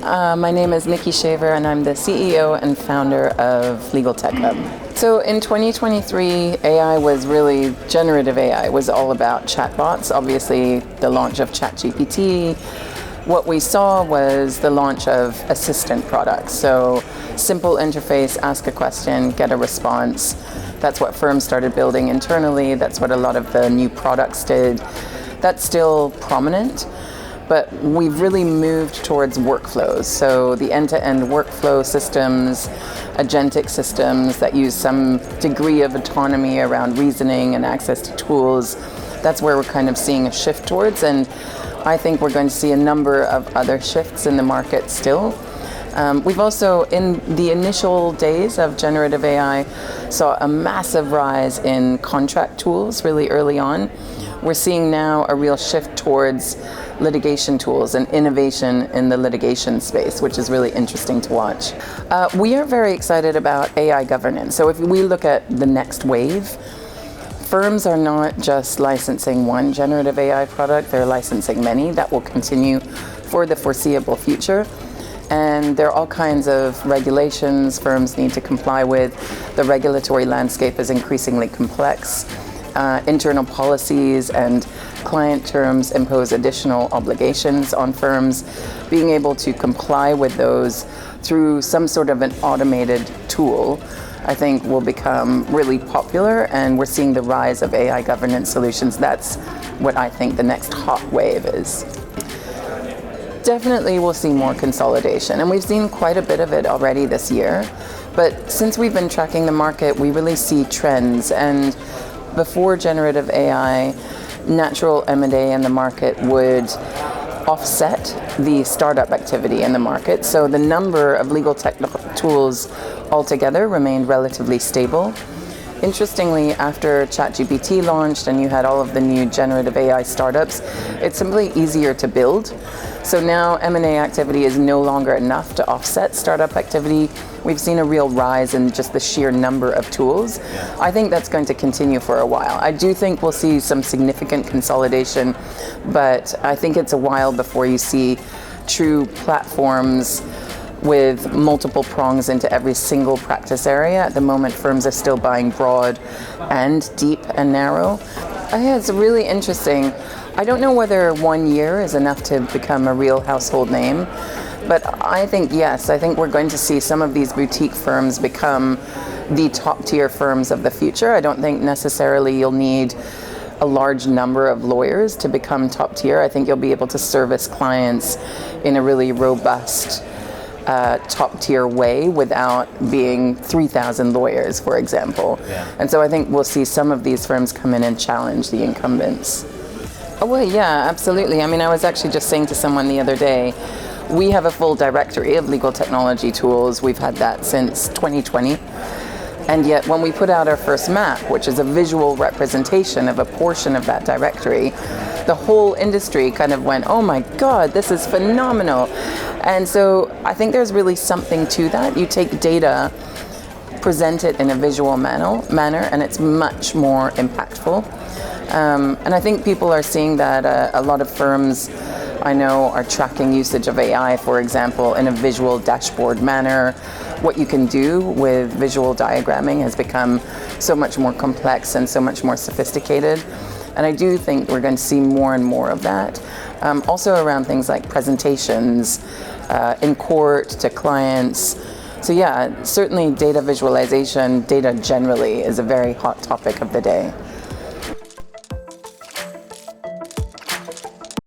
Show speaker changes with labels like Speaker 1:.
Speaker 1: My name is Nikki Shaver, and I'm the CEO and founder of LegalTech Hub. So in 2023, generative AI was all about chatbots. Obviously, the launch of ChatGPT. What we saw was the launch of assistant products. So simple interface, ask a question, get a response. That's what firms started building internally. That's what a lot of the new products did. That's still prominent. But we've really moved towards workflows. So the end-to-end workflow systems, agentic systems that use some degree of autonomy around reasoning and access to tools, that's where we're kind of seeing a shift towards. And I think we're going to see a number of other shifts in the market still. We've also, in the initial days of generative AI, saw a massive rise in contract tools really early on. We're seeing now a real shift towards litigation tools and innovation in the litigation space, which is really interesting to watch. We are very excited about AI governance. So if we look at the next wave, firms are not just licensing one generative AI product, they're licensing many. That will continue for the foreseeable future. And there are all kinds of regulations firms need to comply with. The regulatory landscape is increasingly complex. Internal policies and client terms impose additional obligations on firms. Being able to comply with those through some sort of an automated tool, I think, will become really popular, and we're seeing the rise of AI governance solutions. That's what I think the next hot wave is. Definitely we'll see more consolidation, and we've seen quite a bit of it already this year. But since we've been tracking the market, we really see trends, and before generative AI, natural M&A in the market would offset the startup activity in the market. So the number of legal technical tools altogether remained relatively stable. Interestingly, after ChatGPT launched and you had all of the new generative AI startups, it's simply easier to build. So now M&A activity is no longer enough to offset startup activity. We've seen a real rise in just the sheer number of tools. I think that's going to continue for a while. I do think we'll see some significant consolidation, but I think it's a while before you see true platforms with multiple prongs into every single practice area. At the moment, firms are still buying broad and deep and narrow. Yeah, it's really interesting. I don't know whether 1 year is enough to become a real household name, but I think yes. I think we're going to see some of these boutique firms become the top tier firms of the future. I don't think necessarily you'll need a large number of lawyers to become top tier. I think you'll be able to service clients in a really robust top tier way without being 3,000 lawyers, for example. And so I think we'll see some of these firms come in and challenge the incumbents. Oh, well, yeah, absolutely. I mean, I was actually just saying to someone the other day, we have a full directory of legal technology tools. We've had that since 2020. And yet when we put out our first map, which is a visual representation of a portion of that directory, the whole industry kind of went, oh my God, this is phenomenal. And so I think there's really something to that. You take data, present it in a visual manner, and it's much more impactful. And I think people are seeing that a lot of firms I know are tracking usage of AI, for example, in a visual dashboard manner. What you can do with visual diagramming has become so much more complex and so much more sophisticated. And I do think we're going to see more and more of that. Also around things like presentations in court to clients. So yeah, certainly data visualization, data generally is a very hot topic of the day.